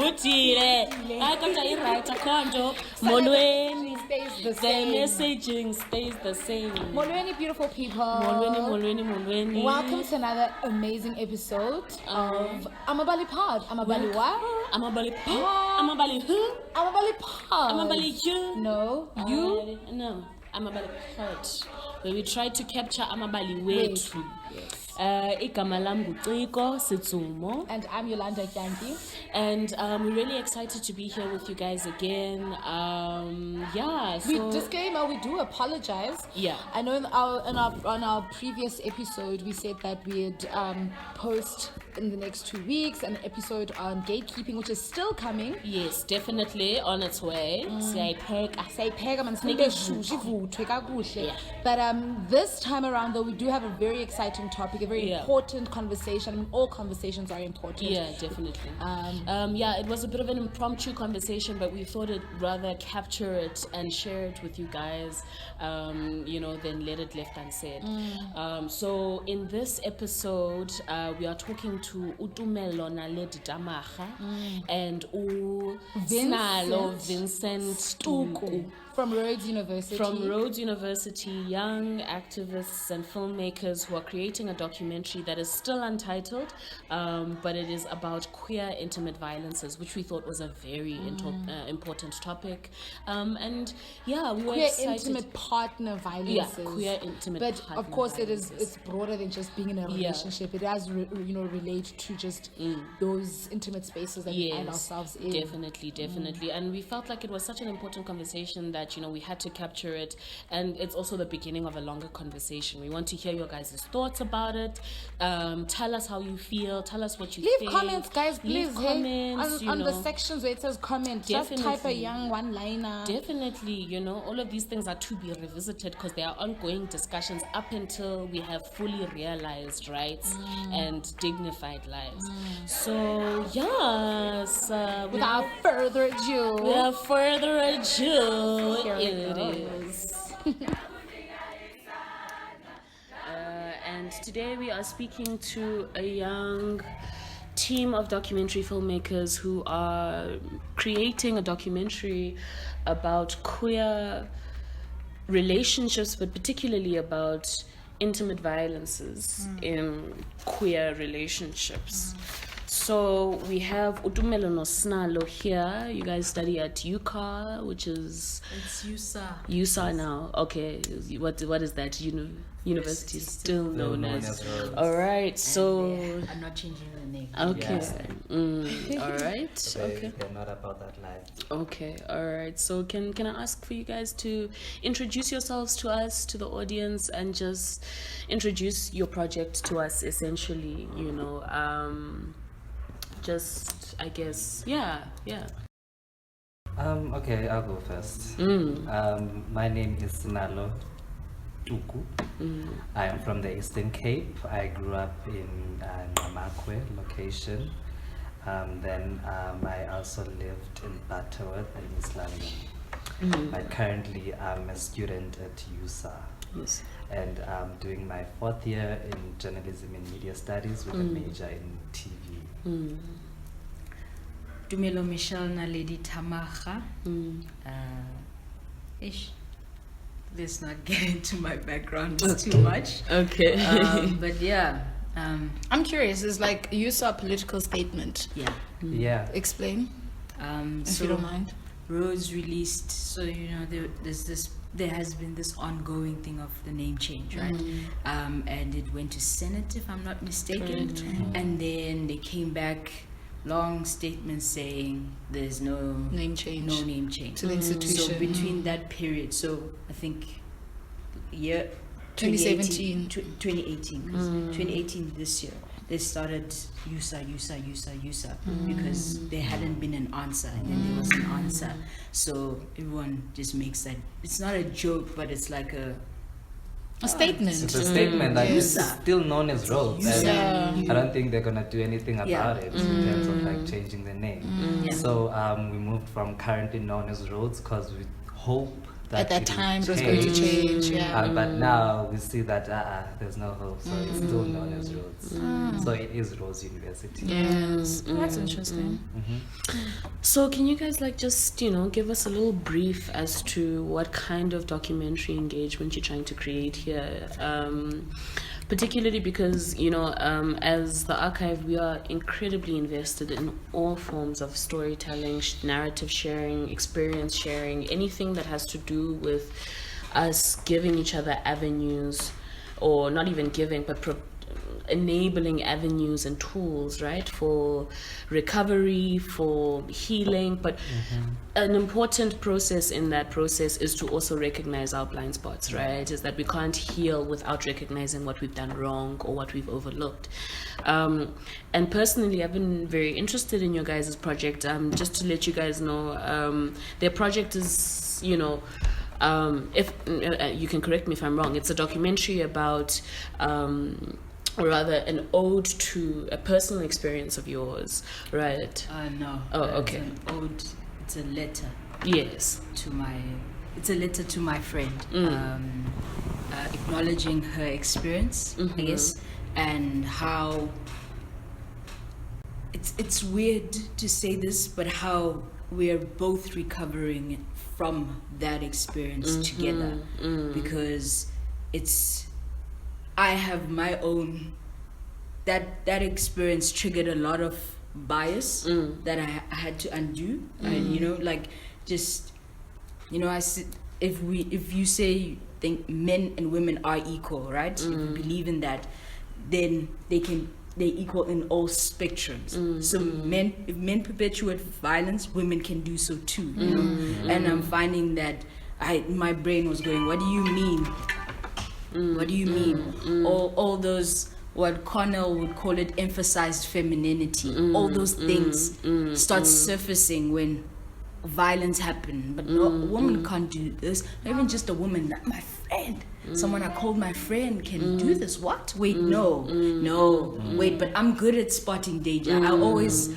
Lutile. I got to right account. Molweni. Stays the The same. messaging stays the same. Molweni, beautiful people. Molweni. Welcome to another amazing episode of AmabaliPod. Amabali what? AmabaliPod. Amabali who? AmabaliPod. Amabali you? No, you? No. AmabaliPod. Where we try to capture Amabali wethu. Yes. Igama lam nguCiko Sitsumo. And I'm Yolanda Kyanki. And we're really excited to be here with you guys again. Disclaimer, we do apologize. Yeah. I know on our previous episode we said that we'd post in the next 2 weeks an episode on gatekeeping, which is still coming. Yes, definitely on its way. Siyayipheka man, sinike ishushu, ivuthwe kakuhle. But this time around though, we do have a very exciting topic, a very important conversation. I mean, all conversations are important. Yeah, definitely. It was a bit of an impromptu conversation, but we thought it'd rather capture it and share it with you guys, than let it left unsaid. So in this episode, we are talking to Tumelo Thamaga and Sinalo Vincent Tuku. From Rhodes University. From Rhodes University, young activists and filmmakers who are creating a documentary that is still untitled, but it is about queer intimate violences, which we thought was a very important topic. We were queer excited. Intimate partner violences. Yeah, queer intimate but partner of course violences. it's broader than just being in a relationship. It does relate to just those intimate spaces that we find ourselves in. Definitely. And we felt like it was such an important conversation that we had to capture it, and it's also the beginning of a longer conversation. We want to hear your guys' thoughts about it. Tell us how you feel, tell us what you think. Leave comments, guys, please. Leave comments on the sections where it says comment. Just type a young one-liner. Definitely, all of these things are to be revisited because there are ongoing discussions up until we have fully realized rights and dignified lives. So yes, without further ado, here it is. And today we are speaking to a young team of documentary filmmakers who are creating a documentary about queer relationships, but particularly about intimate violences in queer relationships. So we have Tumelo and Sinalo here. You guys study at UCA, which is... It's USA. USA now. Okay. What is that? University still known as... All right. So... I'm not changing the name. Okay. All right. Okay. They're not about that life. Okay. All right. So can I ask for you guys to introduce yourselves to us, to the audience, and just introduce your project to us, essentially, just, I guess, yeah. Okay, I'll go first. My name is Sinalo Tuku. I am from the Eastern Cape. I grew up in Namakwe location. Then I also lived in Butterworth and East London. But currently I'm a student at USA. Yes. And I'm doing my 4th year in journalism and media studies with a major in TV. Tumelo Michelle Naledi Thamaga. Let's not get into my background too much. Okay. But yeah. I'm curious. It's like you saw a political statement. Yeah. Yeah. Explain. If you don't mind. Rhodes released. So there has been this ongoing thing of the name change, right? And it went to Senate, if I'm not mistaken. And then they came back, long statements saying there's no name change to the institution. So between that period, so I think 2017, 2018 this year, they started USA because there hadn't been an answer, and then there was an answer. So everyone just makes that. It's not a joke, but it's like a statement. It's a statement that is still known as Rhodes. I don't think they're gonna do anything about it in terms of like changing the name. So we moved from currently known as Rhodes because we hope at that time it was change. going to change. But now we see that there's no hope, so it's still known as Rhodes. So it is Rhodes University. Yes, that's interesting. So can you guys just give us a little brief as to what kind of documentary engagement you're trying to create here, particularly because as the archive, we are incredibly invested in all forms of storytelling, narrative sharing, experience sharing, anything that has to do with us giving each other avenues, or not even giving, but enabling avenues and tools, right, for recovery, for healing. But an important process in that process is to also recognize our blind spots, right? Is that we can't heal without recognizing what we've done wrong or what we've overlooked. And personally, I've been very interested in your guys' project. Just to let you guys know, their project is, if you can correct me if I'm wrong, it's a documentary about or rather an ode to a personal experience of yours, right? No. Oh, okay. It's an ode. It's a letter. Yes. It's a letter to my friend, acknowledging her experience, I guess, and how it's weird to say this, but how we're both recovering from that experience together, because I have my own, that experience triggered a lot of bias that I had to undo. And if you say you think men and women are equal, right? If you believe in that, then they equal in all spectrums. So if men perpetuate violence, women can do so too, and I'm finding that my brain was going, what do you mean? What do you mean? All those, what Connell would call it, emphasized femininity. All those things start surfacing when violence happens. But no, a woman can't do this. Not even just a woman, not my friend. Someone I called my friend can do this. What? Wait, no. Wait, but I'm good at spotting danger. I always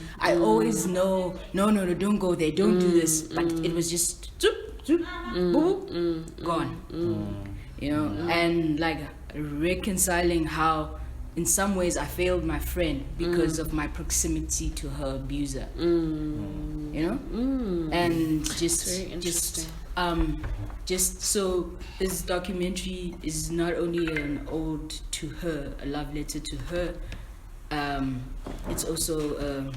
know. No, don't go there. Don't do this. But it was just zoop, zoop, boop, gone. And like reconciling how in some ways I failed my friend because of my proximity to her abuser, and just so this documentary is not only an ode to her, a love letter to her, it's also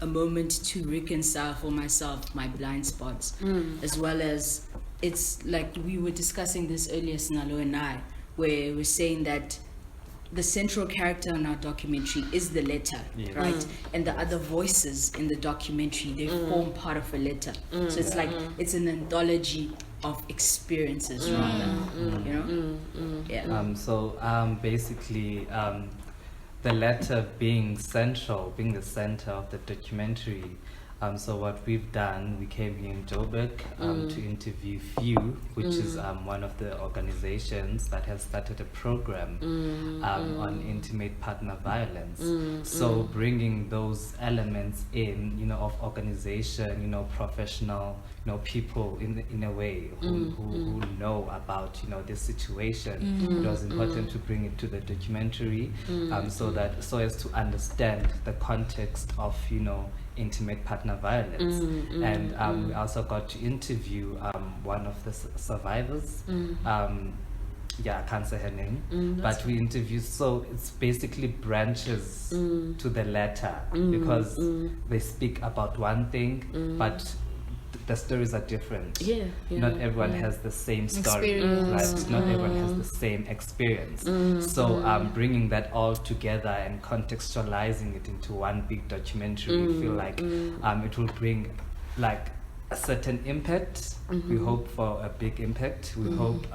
a moment to reconcile for myself my blind spots, as well as, it's like we were discussing this earlier, Sinalo and I, where we're saying that the central character in our documentary is the letter, right? And the other voices in the documentary, they form part of a letter. So it's like, it's an anthology of experiences, rather, So basically, the letter being the center of the documentary. So what we've done, we came here in Joburg to interview FEW, which is one of the organizations that has started a program on intimate partner violence. So bringing those elements in, of organization, professional, people in a way who know about, this situation. It was important to bring it to the documentary so as to understand the context of, intimate partner violence. And we also got to interview one of the survivors. I can't say her name, but we interviewed, so it's basically branches to the letter, because they speak about one thing, but the stories are different. Not everyone has the same story, right? Not everyone has the same experience. So bringing that all together and contextualizing it into one big documentary, we feel like it will bring like a certain impact. We hope for a big impact. We hope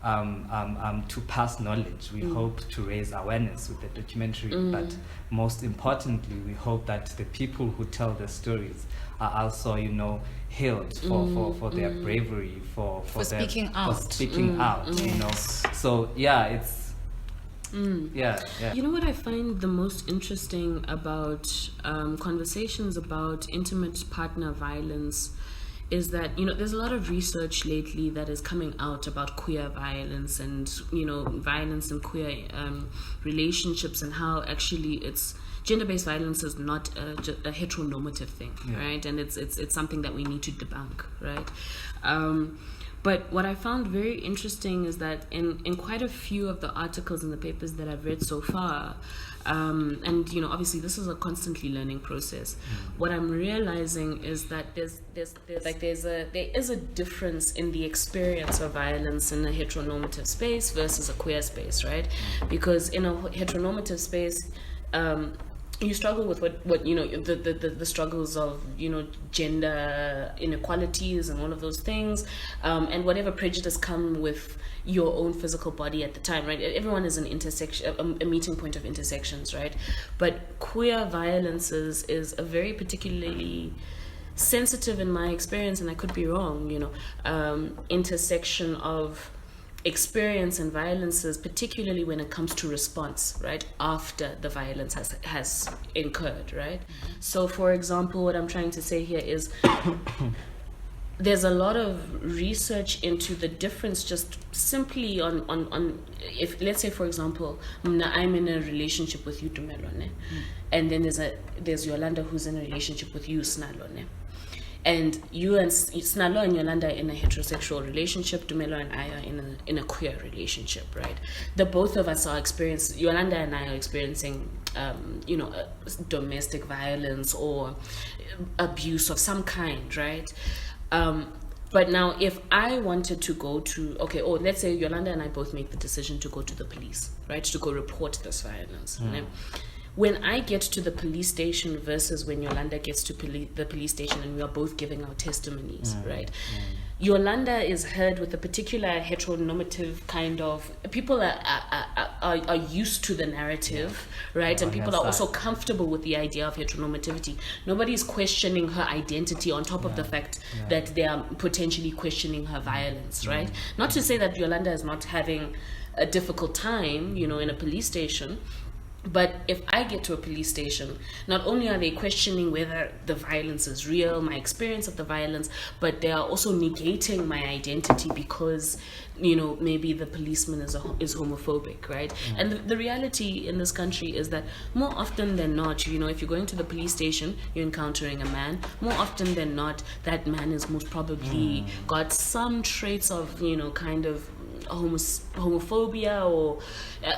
to pass knowledge. We hope to raise awareness with the documentary, but most importantly, we hope that the people who tell the stories are also, hailed for their bravery, for speaking out. For speaking out, So it's You know what I find the most interesting about conversations about intimate partner violence is that, you know, there's a lot of research lately that is coming out about queer violence and, you know, violence in queer relationships, and how actually it's gender-based violence is not a heteronormative thing, right? And it's something that we need to debunk, right? But what I found very interesting is that in quite a few of the articles and the papers that I've read so far, and you know, obviously this is a constantly learning process. What I'm realizing is that there is a difference in the experience of violence in a heteronormative space versus a queer space, right? Because in a heteronormative space, you struggle with what you know, the struggles of, you know, gender inequalities and all of those things, and whatever prejudice come with your own physical body at the time, right? Everyone is an intersection, a meeting point of intersections, right? But queer violences is a very particularly sensitive, in my experience, and I could be wrong, you know, intersection of experience and violences, particularly when it comes to response, right, after the violence has incurred, right? So for example, what I'm trying to say here is there's a lot of research into the difference just simply on if, let's say for example, I'm in a relationship with you, Tumelo, and then there's Yolanda who's in a relationship with you, Sinalo, and you and Sinalo and Yolanda are in a heterosexual relationship. Tumelo and I are in a queer relationship, right? The both of us are experiencing, Yolanda and I are experiencing, you know, domestic violence or abuse of some kind, right? But now, if I wanted to go to, or let's say Yolanda and I both make the decision to go to the police, right, to go report this violence. Right? When I get to the police station versus when Yolanda gets to the police station and we are both giving our testimonies, right? Yolanda is heard with a particular heteronormative kind of, people are used to the narrative, right? And people are also comfortable with the idea of heteronormativity. Nobody's questioning her identity on top of the fact that they are potentially questioning her violence, right? Not to say that Yolanda is not having a difficult time, you know, in a police station. But if I get to a police station, not only are they questioning whether the violence is real, my experience of the violence, but they are also negating my identity because, you know, maybe the policeman is homophobic, right? And the reality in this country is that more often than not, you know, if you're going to the police station, you're encountering a man. More often than not, that man is most probably got some traits of, you know, kind of homophobia, or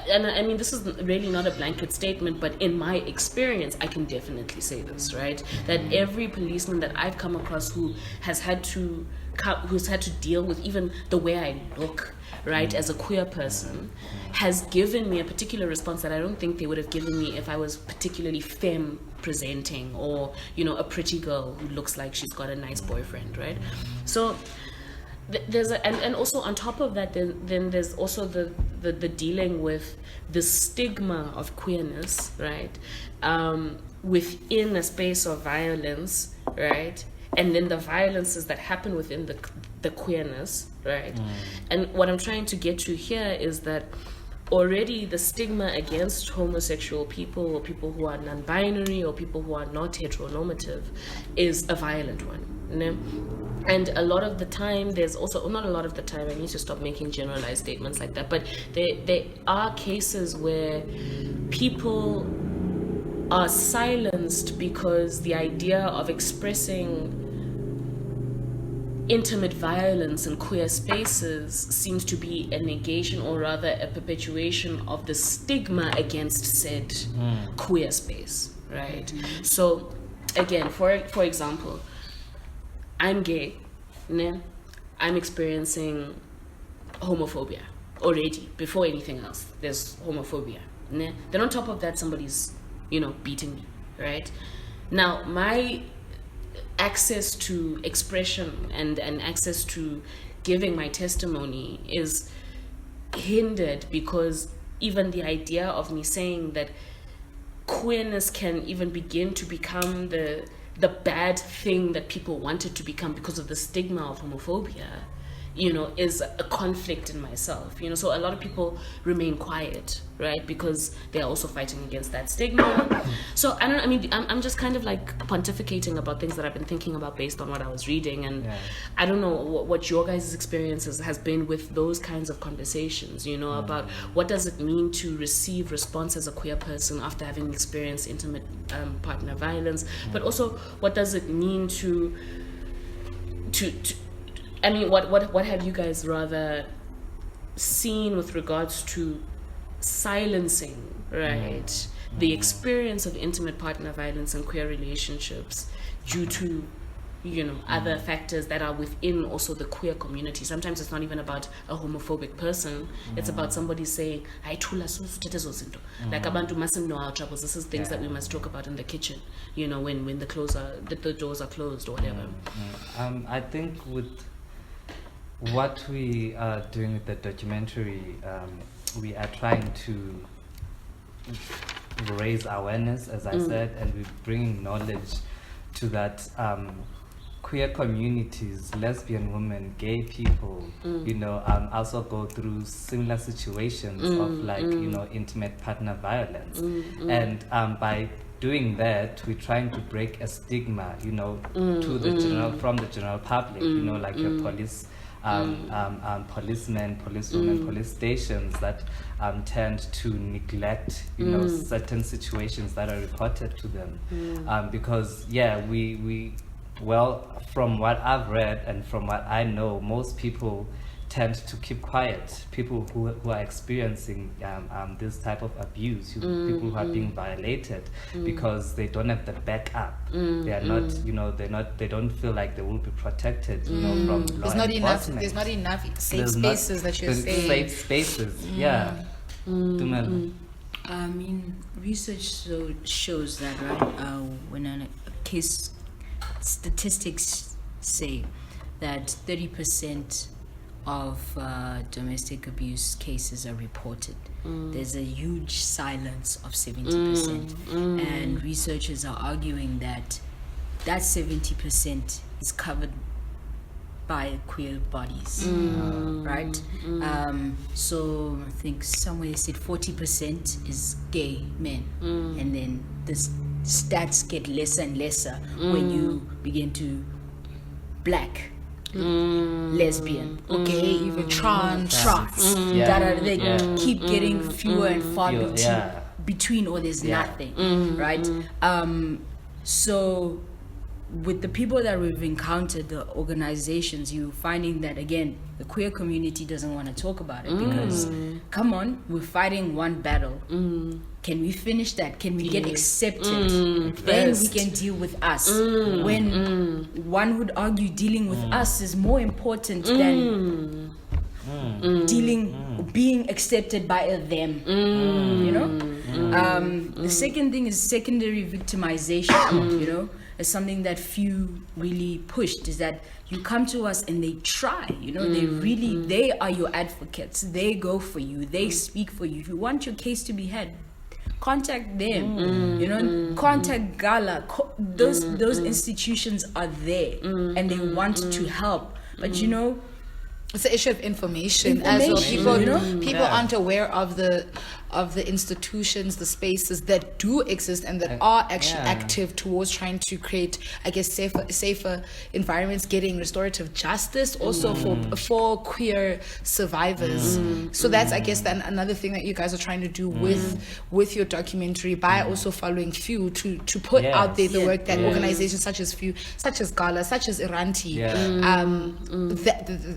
and I mean, this is really not a blanket statement, but in my experience I can definitely say this, right, that every policeman that I've come across who's had to deal with even the way I look, right, as a queer person, has given me a particular response that I don't think they would have given me if I was particularly femme presenting, or, you know, a pretty girl who looks like she's got a nice boyfriend, right? So there's and also on top of that, then there's also the dealing with the stigma of queerness, right, within a space of violence, right, and then the violences that happen within the queerness, right. And what I'm trying to get to here is that already the stigma against homosexual people, or people who are non-binary, or people who are not heteronormative, is a violent one, you know? And a lot of the time, there's also, not a lot of the time, I need to stop making generalized statements like that, but there are cases where people are silenced because the idea of expressing intimate violence in queer spaces seems to be a negation, or rather a perpetuation of the stigma against said queer space, right? So again, for example, I'm gay, né? I'm experiencing homophobia already. Before anything else, there's homophobia, né? Then on top of that, somebody's, you know, beating me, right? Now, my access to expression and access to giving my testimony is hindered because even the idea of me saying that queerness can even begin to become the bad thing that people want it to become because of the stigma of homophobia is a conflict in myself, so a lot of people remain quiet, right, because they're also fighting against that stigma. So I'm just kind of like pontificating about things that I've been thinking about based on what I was reading, and I don't know what your guys' experiences has been with those kinds of conversations, about what does it mean to receive response as a queer person after having experienced intimate partner violence, but also what does it mean to what have you guys rather seen with regards to silencing, right, the experience of intimate partner violence and queer relationships due to, other factors that are within also the queer community? Sometimes it's not even about a homophobic person. It's about somebody saying, like, abantu mustn't know our troubles. This is things that we must talk about in the kitchen, when the doors are closed or whatever. I think with what we are doing with the documentary, we are trying to raise awareness, as I said, and we're bringing knowledge to that queer communities, lesbian women, gay people, also go through similar situations of intimate partner violence. And by doing that, we're trying to break a stigma, to the from the general public, like your police. Policemen, policewomen, police stations that tend to neglect, certain situations that are reported to them, because from what I've read and from what I know, most people tend to keep quiet. People who are experiencing this type of abuse, people who are being violated, because they don't have the backup. They are not, they don't feel like they will be protected, from law enforcement. There's not enough safe spaces that you're saying. Safe spaces, Tumelo. I mean, research shows that, right? When a case, statistics say that 30% of domestic abuse cases are reported. There's a huge silence of 70%. And researchers are arguing that 70% is covered by queer bodies, right? So I think somewhere they said 40% is gay men, and then the stats get lesser and lesser when you begin to black, lesbian, okay, even trans, they keep getting fewer and far between, or there's nothing, right? So with the people that we've encountered, the organizations, you finding that again the queer community doesn't want to talk about it, because come on, we're fighting one battle. Can we finish that? Can we get accepted? Then we can deal with us. When one would argue dealing with us is more important than being accepted by a them. The second thing is secondary victimization. Is something that few really pushed, is that you come to us and they try, they are your advocates. They go for you, they speak for you. If you want your case to be heard, contact them, contact Gala. Those institutions are there and they want to help. But it's an issue of information as well. People aren't aware of the institutions, the spaces that do exist and that are actually active towards trying to create, I guess, safer environments, getting restorative justice also for queer survivors. So that's, I guess, then another thing that you guys are trying to do with your documentary, by also following Few to put out there the work that organizations such as Few, such as Gala, such as Iranti,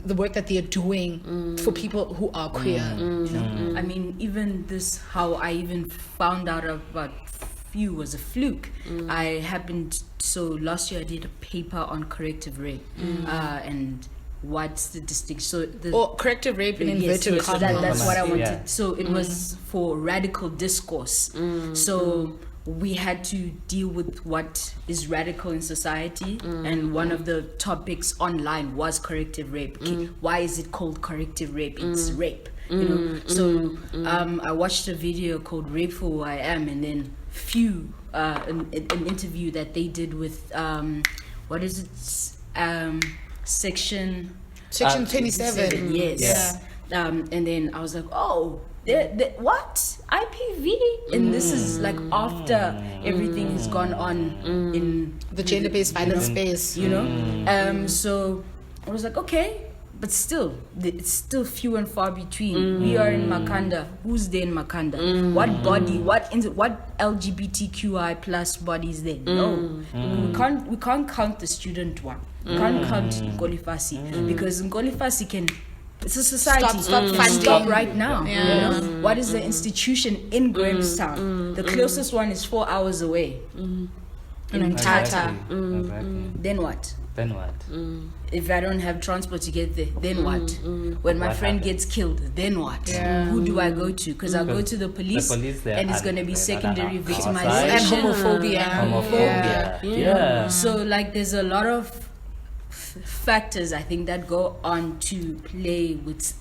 the work that they are doing for people who are queer. I mean, even this, how I even found out about Few was a fluke. Last year I did a paper on corrective rape, and what's the distinction? So corrective rape in inverted commas. That's what I wanted. So it was for radical discourse. So we had to deal with what is radical in society, and one of the topics online was corrective rape. Why is it called corrective rape? It's rape. I watched a video called Rape for Who I Am, and then Few, an interview that they did with what is it, section Section 27. Yes. And then I was like, oh, what? IPV? And this is like after everything has gone on in The gender-based violence space. you know? So I was like, okay. But still, it's still few and far between. We are in Makanda. Who's there in Makanda? What body? What LGBTQI plus body is there? No, we can't count the student one. We can't count Nkolifasi because Nkolifasi can. It's a society. Stop right now. Yeah. You know? What is the institution in Grahamstown? The closest one is 4 hours away. In Tata. Then what? If I don't have transport to get there, then what? When my friend gets killed, then what? Who do I go to? Because I'll go to the police and it's going to be secondary victimization And homophobia. Yeah. So like there's a lot of factors I think that go on to play with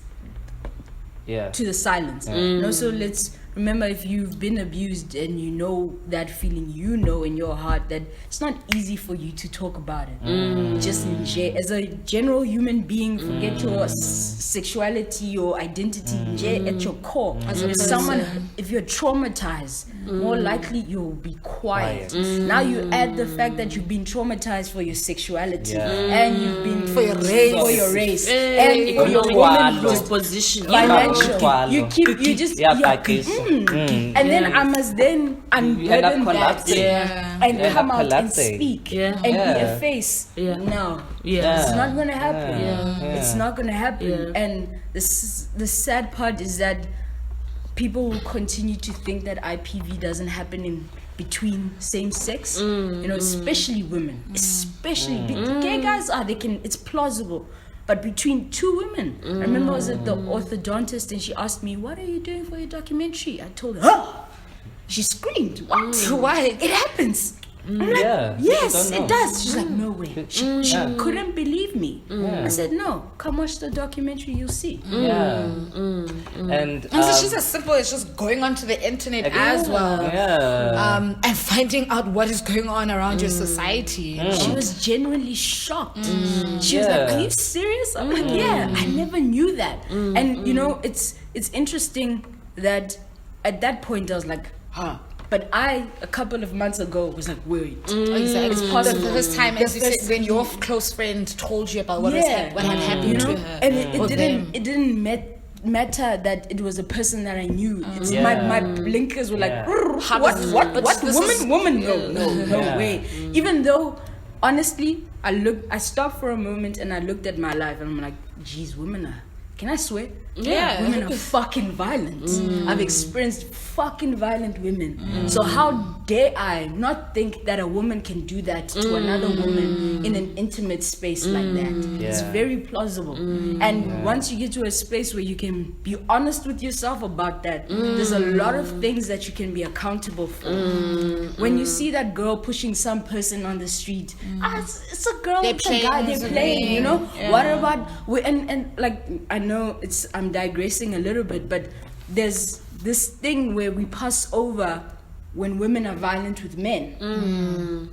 to the silence. And also let's remember, if you've been abused and you know that feeling, you know in your heart that it's not easy for you to talk about it. Just as a general human being, forget your sexuality or identity at your core. As if you're traumatized, more likely you'll be quiet. Now you add the fact that you've been traumatized for your sexuality and you've been for your race, and for your womanhood position, financial. And then I must then unburden that and come out and speak and be a face. No, it's not gonna happen. It's not gonna happen. And the sad part is that people will continue to think that IPV doesn't happen in between same sex, you know, especially women, especially gay guys it's plausible. But between two women, I remember I was at the orthodontist and she asked me, "What are you doing for your documentary?" I told her, "Oh!" She screamed, "What? Why? It happens." I'm like, yes, it does. She's like, "No way." She couldn't believe me. I said, "No, come watch the documentary, you'll see." And so she's as simple as just going onto the internet as well, and finding out what is going on around your society. She was genuinely shocked. She was like, "Are you serious?" I'm like, "Yeah, I never knew that." And you know, it's interesting that at that point I was like, "Huh." But a couple of months ago, was like, wait. Exactly. It's possible. The first time, as you said, when your close friend told you about what had happened to her. And it didn't matter that it was a person that I knew. It's my blinkers were like, what woman? No way. Even though, honestly, I stopped for a moment and I looked at my life and I'm like, geez, can I swear? Yeah. Women are fucking violent. I've experienced fucking violent women. So how dare I not think that a woman can do that to another woman in an intimate space like that? It's very plausible. And once you get to a space where you can be honest with yourself about that, there's a lot of things that you can be accountable for. When you see that girl pushing some person on the street, it's a girl, it's a guy, they're playing, you know? What about, and like, I know I'm digressing a little bit, but there's this thing where we pass over when women are violent with men.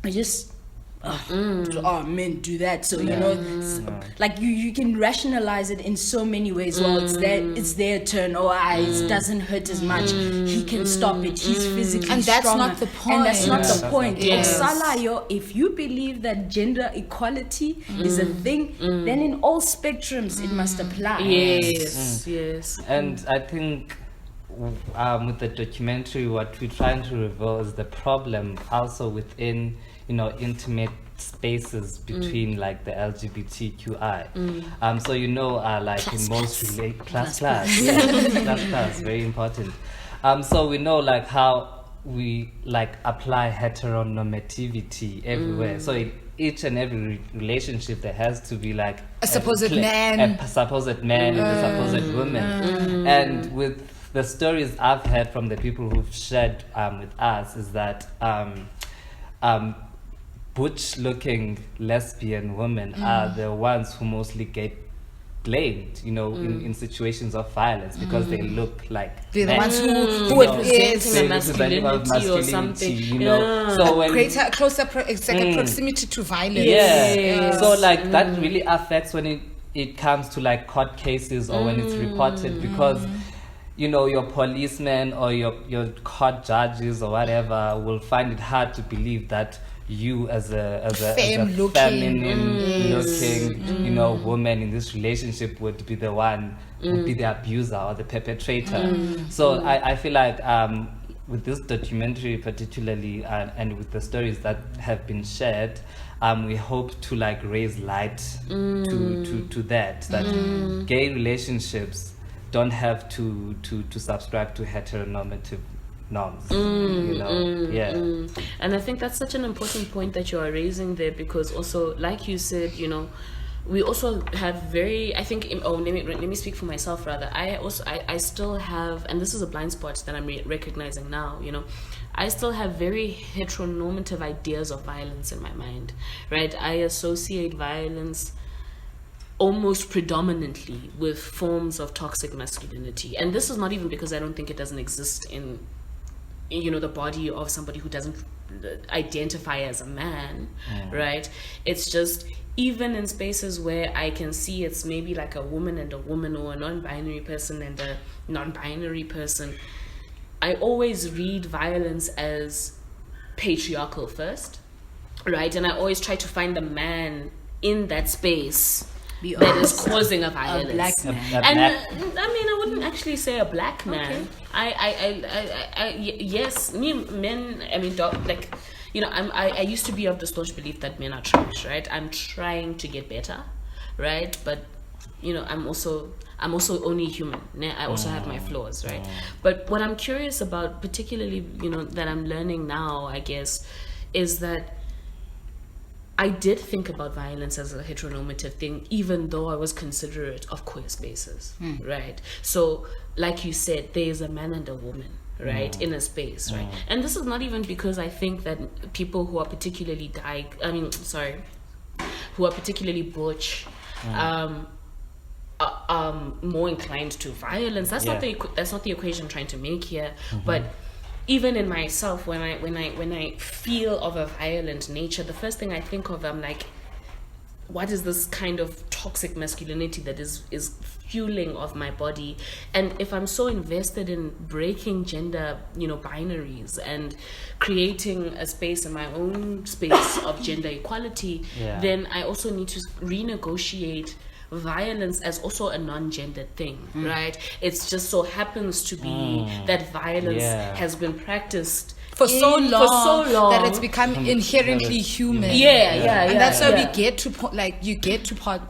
I just men do that, so you know, like you can rationalize it in so many ways. Well, it's their turn, it doesn't hurt as much, he can stop it, he's physically and that's stronger. Not the point. And that's not the point. If you believe that gender equality is a thing, then in all spectrums it must apply. Yes. And I think with the documentary, what we're trying to reveal is the problem also within, you know, intimate spaces between like the LGBTQI. So you know, like in most class, very important. So we know like how we like apply heteronormativity everywhere. So in each and every relationship there has to be like a supposed man and a supposed woman. And with the stories I've heard from the people who've shared with us is that butch-looking lesbian women are the ones who mostly get blamed, you know, in situations of violence because they look like they're the ones who representing masculinity or something, you know. So when closer proximity to violence. So like that really affects when it comes to like court cases or when it's reported, because your policemen or your court judges or whatever will find it hard to believe that you as a feminine looking woman in this relationship would be the one, would be the abuser or the perpetrator. So I feel like with this documentary particularly, and with the stories that have been shared, we hope to like raise light to that gay relationships don't have to subscribe to heteronormative norms. And I think that's such an important point that you are raising there, because also, like you said, we also have very, I think, let me speak for myself rather. I still have, and this is a blind spot that I'm recognizing now, I still have very heteronormative ideas of violence in my mind, right? I associate violence almost predominantly with forms of toxic masculinity. And this is not even because I don't think it doesn't exist in the body of somebody who doesn't identify as a man, right? It's just, even in spaces where I can see it's maybe like a woman and a woman, or a non-binary person and a non-binary person, I always read violence as patriarchal first, right? And I always try to find the man in that space that is causing a violence. A black man. I wouldn't actually say a black man. Okay. Yes, men. I used to be of the staunch belief that men are trash, right? I'm trying to get better, right? But I'm also only human. I also have my flaws, right? But what I'm curious about, particularly, that I'm learning now, I guess, is that I did think about violence as a heteronormative thing, even though I was considerate of queer spaces, right? So, like you said, there is a man and a woman, right, in a space, right? And this is not even because I think that people who are particularly who are particularly butch, are more inclined to violence. That's not the equation I'm trying to make here, but even in myself, when I feel of a violent nature, the first thing I think of, I'm like, what is this kind of toxic masculinity that is fueling of my body? And if I'm so invested in breaking gender, binaries and creating a space in my own space of gender equality, then I also need to renegotiate violence as also a non-gendered thing, right? It's just so happens to be that violence has been practiced for so long that it's become inherently human. And that's why we get to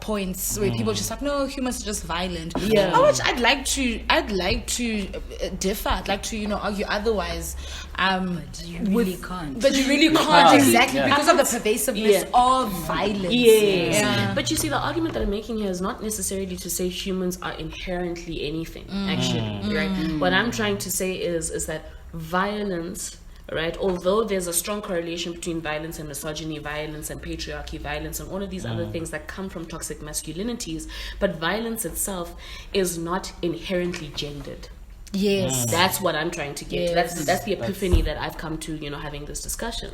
points where people are just like, no, humans are just violent. Which I'd like to differ. I'd like to argue otherwise. But you really can't. Exactly, because of the pervasiveness of violence. But you see, the argument that I'm making here is not necessarily to say humans are inherently anything, actually, right? What I'm trying to say is that violence, right, although there's a strong correlation between violence and misogyny, violence and patriarchy, violence and all of these other things that come from toxic masculinities, but violence itself is not inherently gendered. That's what I'm trying to get. That's the epiphany that I've come to, having this discussion.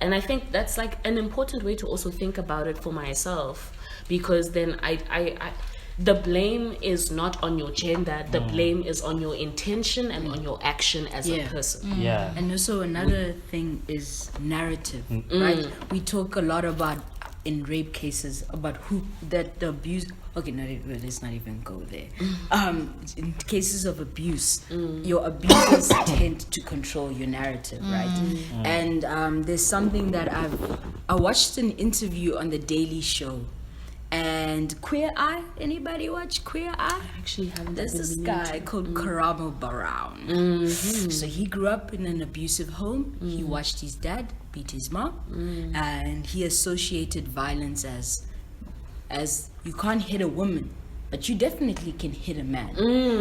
And I think that's like an important way to also think about it for myself, because then I the blame is not on your gender, the blame is on your intention and on your action as a person. And also another thing is narrative, right? We talk a lot about, in rape cases, about the abuse. Okay, let's not even go there. In cases of abuse, your abusers tend to control your narrative, right? And there's something that I watched an interview on the Daily Show, and Queer Eye. Anybody watch Queer Eye? I actually haven't. There's this guy called Karamo Brown. So he grew up in an abusive home. He watched his dad beat his mom, and he associated violence as you can't hit a woman, but you definitely can hit a man.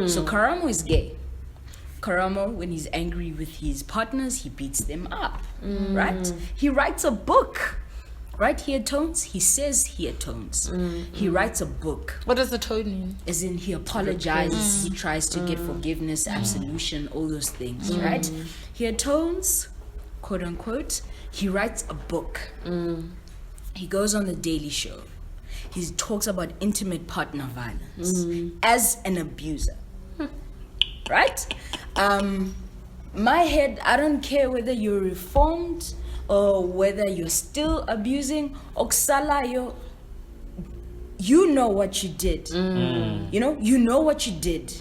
So Karamo is gay. Karamo, when he's angry with his partners, he beats them up, right? He writes a book. Right, he atones. He says he atones. He writes a book. What does atone mean? As in, he apologizes. He tries to get forgiveness, absolution, all those things. Right? He atones, quote unquote. He writes a book. He goes on the Daily Show. he talks about intimate partner violence as an abuser. Right? My head, I don't care whether you're reformed or whether you're still abusing. Oksalayo, you know what you did. You know what you did.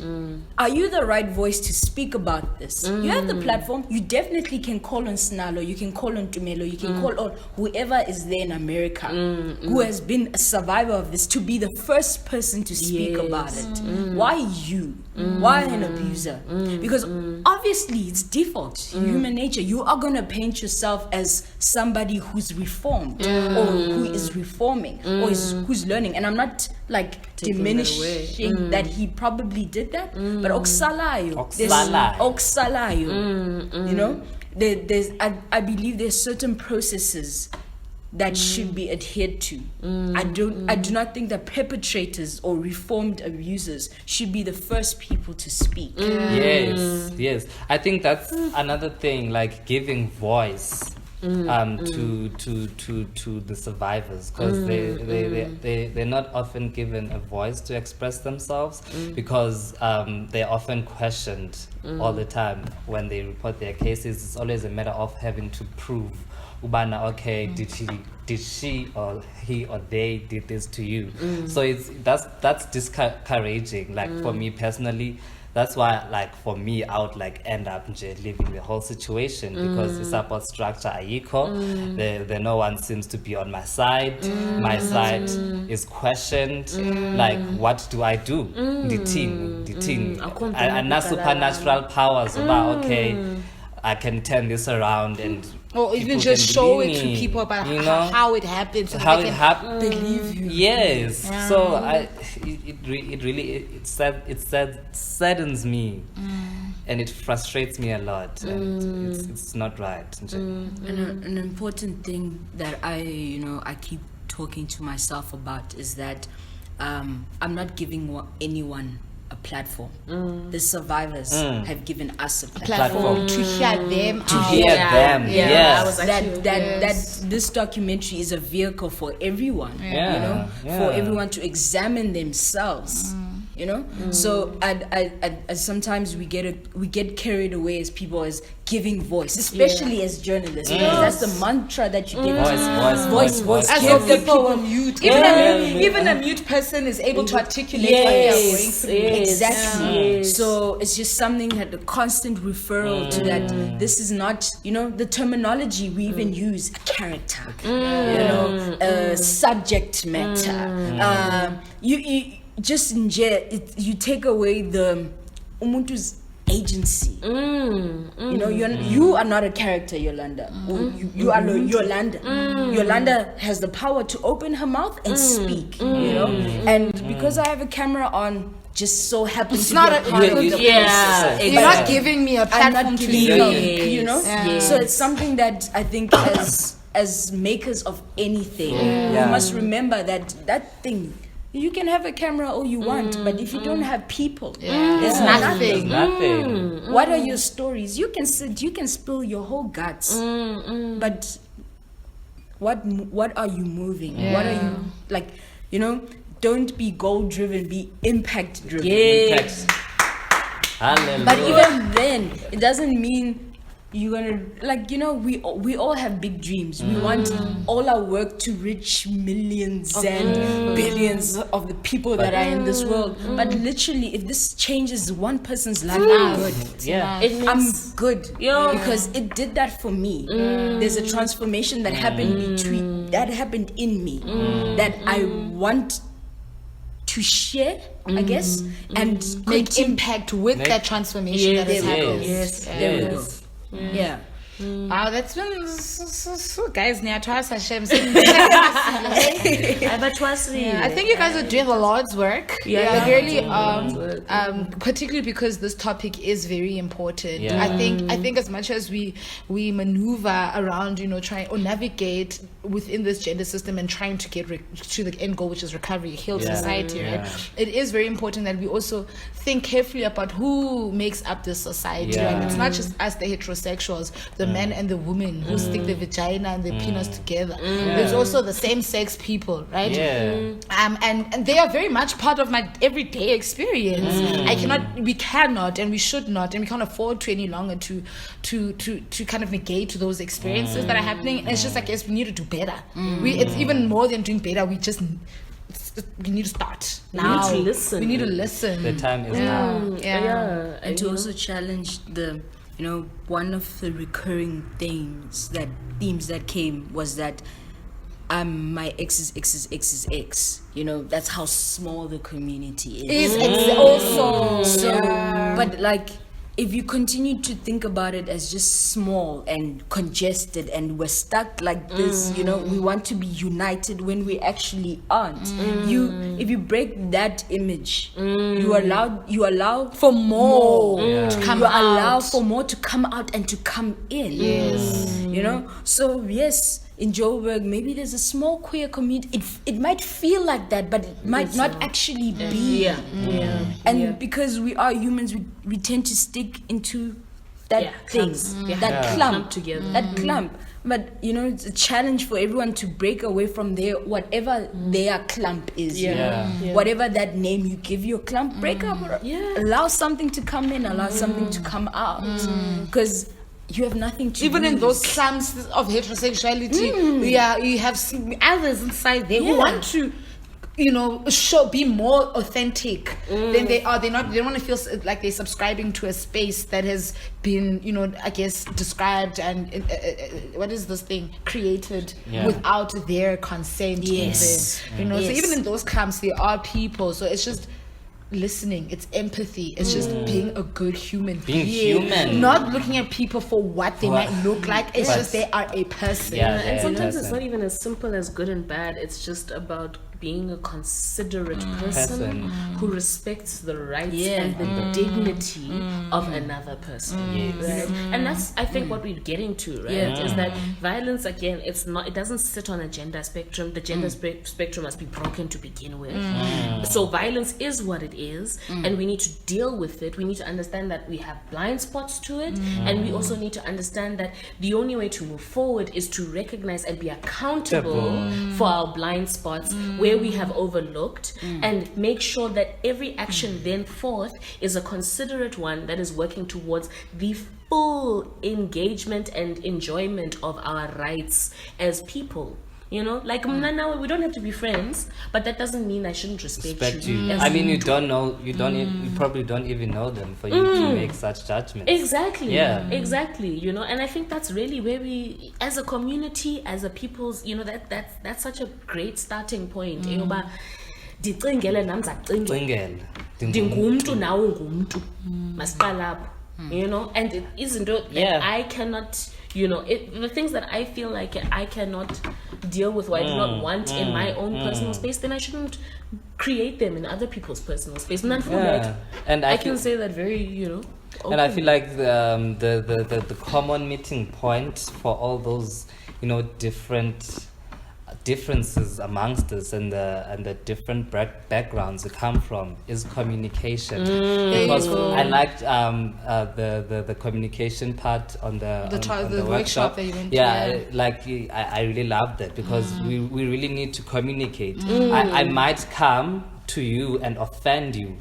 Are you the right voice to speak about this? You have the platform. You definitely can call on Sinalo, you can call on Tumelo, you can call on whoever is there in America who has been a survivor of this to be the first person to speak about it. Why you? Why an abuser? Because obviously it's default, human nature. You are going to paint yourself as somebody who's reformed or who is reforming or who's learning. And I'm not like diminishing that he probably did that, but Oksalayo, you know, there's I believe there's certain processes that should be adhered to. I do not think that perpetrators or reformed abusers should be the first people to speak. Yes. I think that's another thing, like giving voice to the survivors, because they're not often given a voice to express themselves, because they're often questioned all the time when they report their cases. It's always a matter of having to prove Ubana, okay, did she or he or they did this to you? So that's discouraging. Like for me personally, that's why, like for me, I would like end up leaving the whole situation, because the support structure ayiko, the no one seems to be on my side. My side is questioned. Like, what do I do? The team, and not supernatural powers about okay, I can turn this around and. Or even just show it to people about how it happened, so how they it can happened. believe you. Yes. So it saddens me, and it frustrates me a lot, and it's not right. And an important thing that I keep talking to myself about is that I'm not giving anyone a platform. The survivors have given us a platform to hear them that this documentary is a vehicle for everyone, for everyone to examine themselves. So I sometimes we get carried away as people as giving voice, especially as journalists. That's the mantra that you give. Voice. As though people were mute. Even a mute person is able to articulate what they are going through. Exactly. So it's just something that the constant referral to that. This is not, the terminology we even use, character, subject matter. You just in jail, you take away the umuntu's agency. You are not a character, Yolanda. You are Yolanda. Yolanda has the power to open her mouth and speak. And because I have a camera on, just so happens to be a part of the process. You're not giving me a platform to speak. So it's something that I think as makers of anything, we must remember that thing. You can have a camera all you want, but if you don't have people, there's nothing. What are your stories? You can sit, you can spill your whole guts, but what are you moving? What are you like? Don't be goal driven, be impact driven. Yes. But even then, it doesn't mean you're gonna we all have big dreams. We want all our work to reach millions and billions of the people that are in this world. But literally, if this changes one person's life, I'm good. I'm good because it did that for me. There's a transformation that happened in me that I want to share, I guess, and make impact with that transformation that has happened. There we go. Yeah. Wow, that's been so guys. I think you guys are doing the Lord's work. Really, particularly because this topic is very important. I think as much as we maneuver around, trying or navigate within this gender system and trying to get to the end goal, which is recovery, healed society, right? It is very important that we also think carefully about who makes up this society. Right? It's not just us, the heterosexuals, the the man and the woman who stick the vagina and the penis together. There's also the same-sex people, right? And they are very much part of my everyday experience. We cannot, and we should not, and we can't afford to any longer to kind of negate those experiences that are happening. And it's just, I guess, we need to do better. It's even more than doing better. We need to start now. We need to listen. We need to listen. The time is now. And to also challenge the, one of the recurring themes that came was that my ex's ex's ex. That's how small the community is. But like, if you continue to think about it as just small and congested and we're stuck like this, we want to be united when we actually aren't. If you break that image, you allow for more to come out. Allow for more to come out and to come in. So yes, in Joburg, maybe there's a small queer community. It might feel like that, but it might not actually be. Because we are humans, we tend to stick into that thing, that clump together, that clump. But it's a challenge for everyone to break away from whatever their clump is. Whatever that name you give your clump, break up. Allow something to come in, allow something to come out, because you have nothing to even lose. In those clumps of heterosexuality, you have others inside there who want to be more authentic than they are. They don't want to feel like they're subscribing to a space that has been I guess described and what is this thing created without their consent. So even in those clumps there are people, so it's just listening, it's empathy, it's just being a good human being, not looking at people for what they might look like. It's just they are a person. And sometimes it's not even as simple as good and bad. It's just about being a considerate person who respects the rights and the dignity of another person. Right? And that's, I think, what we're getting to, right? Is that violence, again, it doesn't sit on a gender spectrum. The gender spectrum must be broken to begin with. So violence is what it is, and we need to deal with it. We need to understand that we have blind spots to it, and we also need to understand that the only way to move forward is to recognize and be accountable for our blind spots where we have overlooked, and make sure that every action then forth is a considerate one that is working towards the full engagement and enjoyment of our rights as people. Like now we don't have to be friends, but that doesn't mean I shouldn't respect you. I mean, you don't know, you probably don't even know them for you to make such judgments. Exactly. And I think that's really where we, as a community, as a people's, that's such a great starting point. Ndicingele nam ndzacingela. Ndingumntu nawe ungumntu. Masiqala apho. And it isn't that I cannot, the things that I feel like I cannot deal with, or I do not want in my own personal space, then I shouldn't create them in other people's personal space. And I can say that very, open. And I feel like the common meeting point for all those, differences amongst us and the different backgrounds we come from is communication. Because I liked the communication part on the workshop that you went to. I really loved that, because we really need to communicate. I might come to you and offend you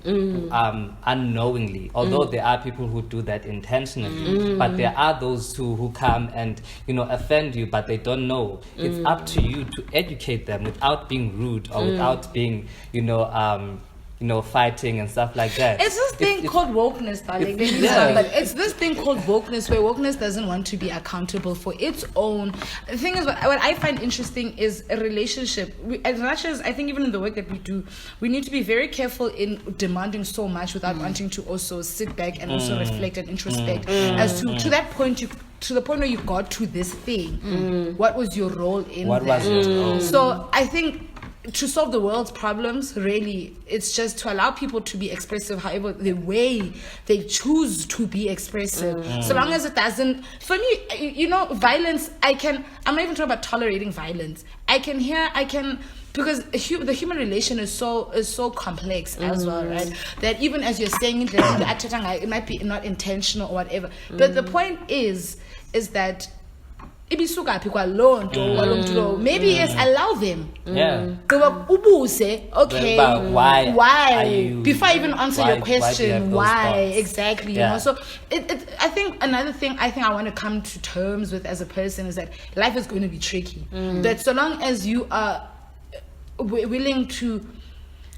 unknowingly, although there are people who do that intentionally, but there are those who come and offend you, but they don't know. It's up to you to educate them without being rude or without being fighting and stuff like that. It's this thing called wokeness, darling. But it's this thing called wokeness, where wokeness doesn't want to be accountable for its own. The thing is, what I find interesting is a relationship. As much as I think, even in the work that we do, we need to be very careful in demanding so much without wanting to also sit back and also reflect and introspect as to that point. To the point where you got to this thing, what was your role in that? Was your role? So I think, to solve the world's problems, really, it's just to allow people to be expressive however the way they choose to be expressive. So long as it doesn't, for me, violence, I'm not even talking about tolerating violence. I can because the human relation is so complex as well, right? That even as you're saying that it might be not intentional or whatever, but the point is that maybe yes, allow them. Okay, why? Before I even answer your question, why exactly? You know, so I think another thing I want to come to terms with as a person is that life is going to be tricky. But so long as you are willing to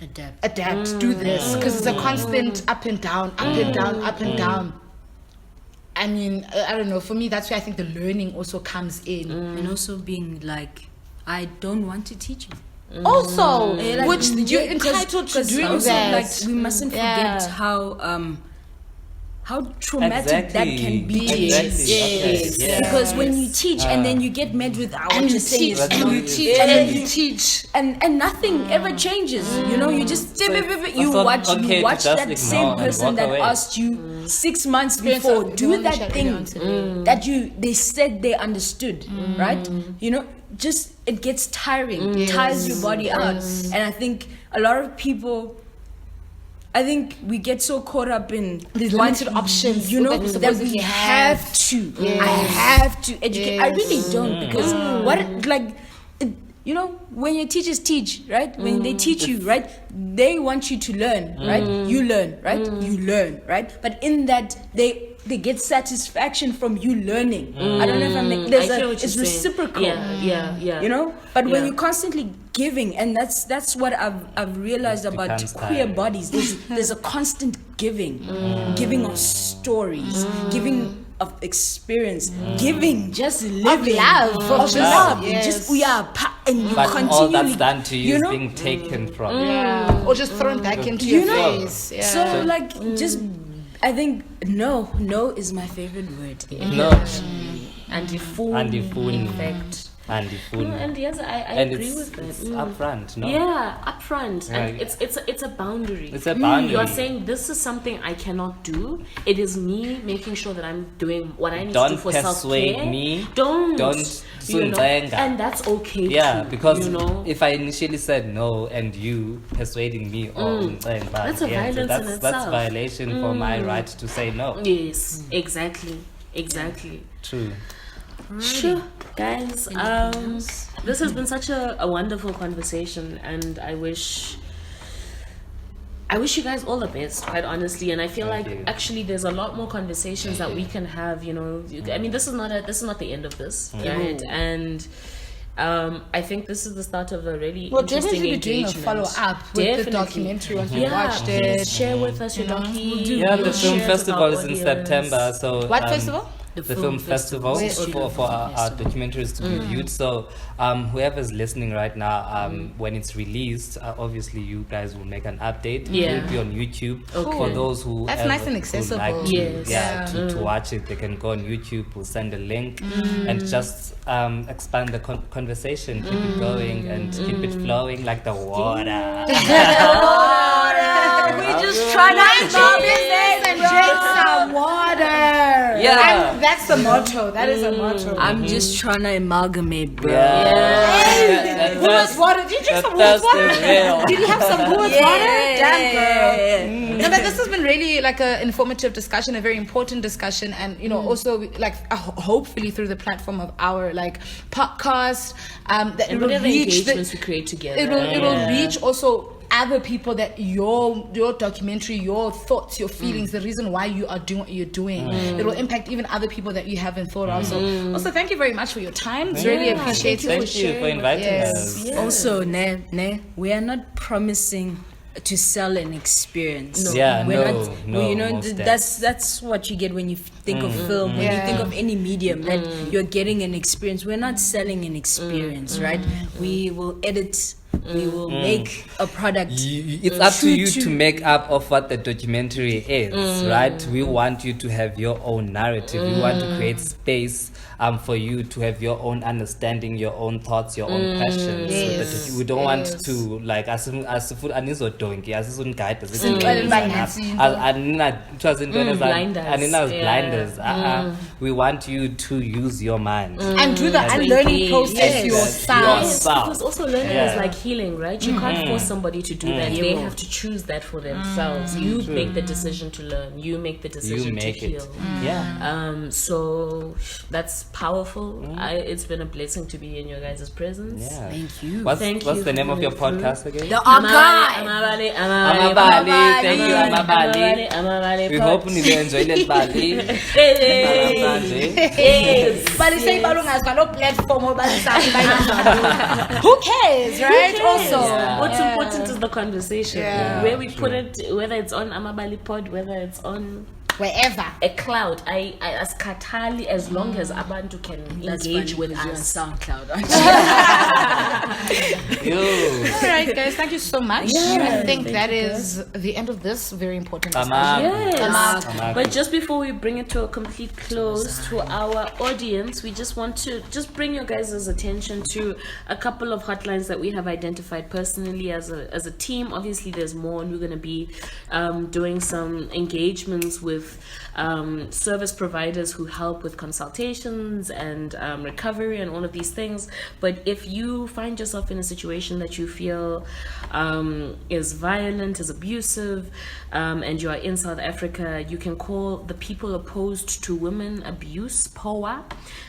adapt, do this, because it's a constant up and down, up and down. I mean, I don't know. For me, that's where I think the learning also comes in, and also being like, I don't want to teach you. Also, which you're entitled to doing that. Like, we mustn't forget how traumatic that can be. Yes. Because when you teach and then you get met with and you teach and you teach and nothing ever changes. You know, you just you watch that same person that asked you 6 months before do that thing that they said they understood, right? You know, just it gets tiring, tires your body out, and I think a lot of people. I think we get so caught up in these limited options, you know, that we have to. I have to educate. I really don't, because you know, when your teachers teach, right? When they teach you, right? They want you to learn, right? You learn, right? You learn, right? But in that, they get satisfaction from you learning. I don't know if I'm making. It's reciprocal. Yeah. You know, but when you're constantly giving, and that's what I've realized about queer bodies. There's a constant giving of stories, giving of experience, giving, just living, of love. Yes. Just we are, and you but continually. All that's done to you is being taken from, or just thrown back into your face. Yeah. So like, just I think no is my favorite word. No. Andifuni, in fact. And yes, I agree with that. It's upfront, no? Yeah, upfront. And it's a boundary. It's a boundary. You are saying this is something I cannot do. It is me making sure that I'm doing what I need Don't to do for self-care. persuade me. Don't you know? And that's okay. Yeah, too, because you know? if I initially said no and you persuading me, that's a violence in itself. That's violation for my right to say no. Yes, exactly. True. Sure, guys. This has been such a wonderful conversation, and I wish you guys all the best, quite honestly. And I feel actually there's a lot more conversations that we can have. You know, I mean, this is not the end of this, right? And I think this is the start of a really interesting engagement. Doing a follow-up with the documentary once you watched it. Share with us your docu. The film festival is in September. So what festival? The film festival for our documentaries to be viewed. So whoever's listening right now, when it's released, obviously you guys will make an update. It will be on YouTube. For those who that's nice and accessible. Like to watch it, they can go on YouTube. We'll send a link and just expand the conversation, keep it going and keep it flowing like the water. We just try to drink some water. Yeah. That's the motto. That is a motto. I'm just trying to amalgamate, bro. Woolworths water. Did you drink some Woolworths water? Did you have some Woolworths water? Damn, girl. No, but this has been really like an informative discussion, a very important discussion, and you know, also like hopefully through the platform of our like podcast, that it will reach engagements we create together. It will reach also other people that your documentary, your thoughts, your feelings, the reason why you are doing what you're doing, it will impact even other people that you haven't thought of. So also thank you very much for your time. It's really appreciated. Thank you for inviting us. Also, we are not promising to sell an experience. That's what you get when you think of film, when you think of any medium, that you're getting an experience. We're not selling an experience, right? We will edit, we will make a product. It's up to you to make up of what the documentary is, right? We want you to have your own narrative. We want to create space for you to have your own understanding, your own thoughts, your own questions. We don't want to like blinders. We want you to use your mind and do the unlearning process yourself. Because also learning is like healing, right? You can't force somebody to do that. They have to choose that for themselves. You make the decision to learn. You make the decision to heal. So that's powerful. It's been a blessing to be in your guys' presence. Yeah. Thank you. What's the name of your podcast again? The Archive. Amabali. Thank you, Amabali. We hope you enjoy the Bali. Bali say balungas no platform or who cares, right? Also, what's important is the conversation. Where we put it, whether it's on AmabaliPod, whether it's on wherever a cloud, I as Katali, as long as Abantu can engage with us on SoundCloud. All right, guys, thank you so much. I think that is the end of this very important discussion. Yes. But just before we bring it to a complete close to our audience, we just want to bring your guys' attention to a couple of hotlines that we have identified personally as a team. Obviously, there's more, and we're going to be doing some engagements with service providers who help with consultations and recovery and all of these things. But if you find yourself in a situation that you feel is violent, is abusive, and you are in South Africa, you can call the People Opposed to Women Abuse, POA,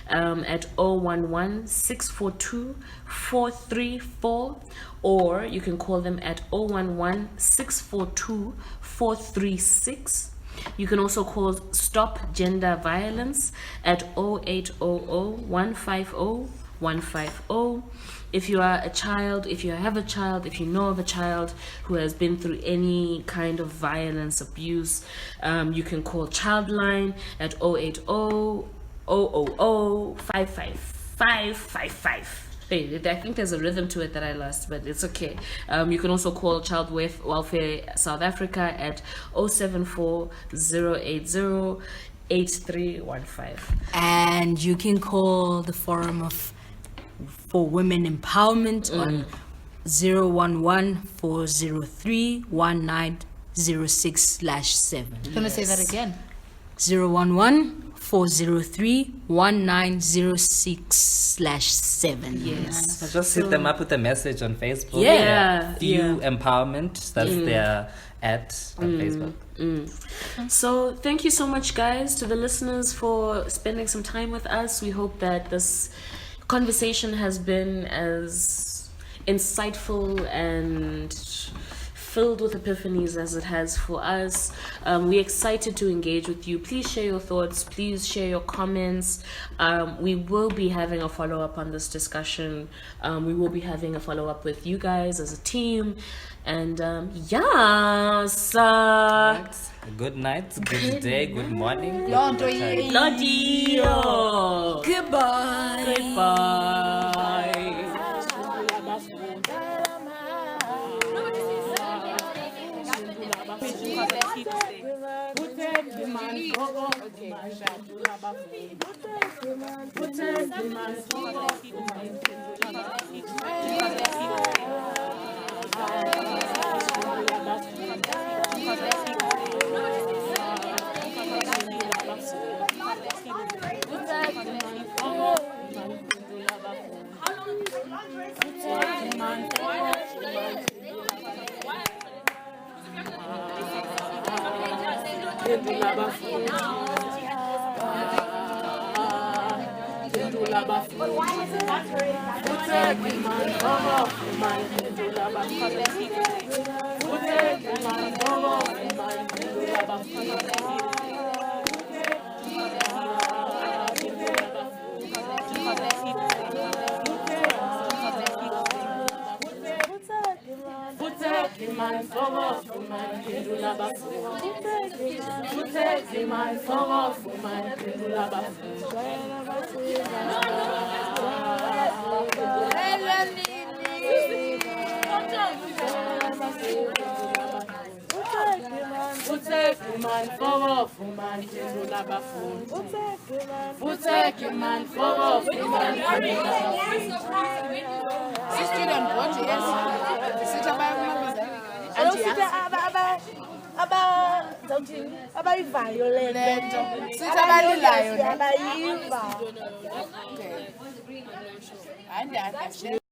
at 011-642-434, or you can call them at 011-642-436. You can also call Stop Gender Violence at 0800-150-150. If you are a child, if you have a child, if you know of a child who has been through any kind of violence, abuse, you can call Childline at 080-555-5555. Hey, I think there's a rhythm to it that I lost, but it's okay. You can also call Child Welfare South Africa at 074-080-8315. And you can call the Forum for Women Empowerment on 011-403-1906/7. Gonna say that again. 011-403-1906/7. Yes. Just hit them up with a message on Facebook. Few Empowerment. That's their at on Facebook. So thank you so much, guys, to the listeners for spending some time with us. We hope that this conversation has been as insightful and filled with epiphanies as it has for us. We're excited to engage with you. Please share your thoughts. Please share your comments. We will be having a follow-up on this discussion. We will be having a follow-up with you guys as a team. And yes. Good night, good day, good morning. Goodbye. Violent.